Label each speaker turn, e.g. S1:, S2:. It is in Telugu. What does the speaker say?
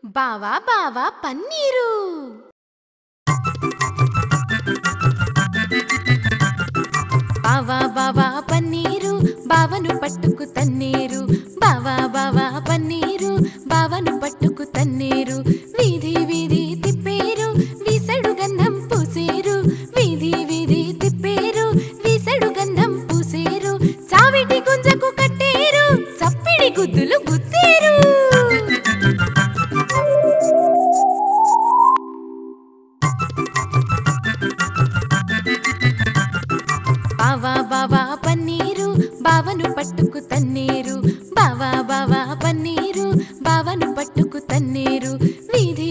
S1: బావా బావా పన్నీరు. బావా బావా పన్నీరు బావను పట్టుకు తన్నీరు. బావా బావా పన్నీరు బావను పట్టుకు తన్నీరు. వీధి వీధి తిప్పేరు వీసడు గంధం పూసేరు. వీధి వీధి తిప్పేరు వీసడు గంధం పూసేరు. చావిటి గుంజకు కట్టేరు చప్పిడి గుద్దులు గుద్దేరు. బావా బావా పన్నీరు బావను పట్టుకు తన్నీరు. బావా బావా పన్నీరు బావను పట్టుకు తన్నీరు. వీధి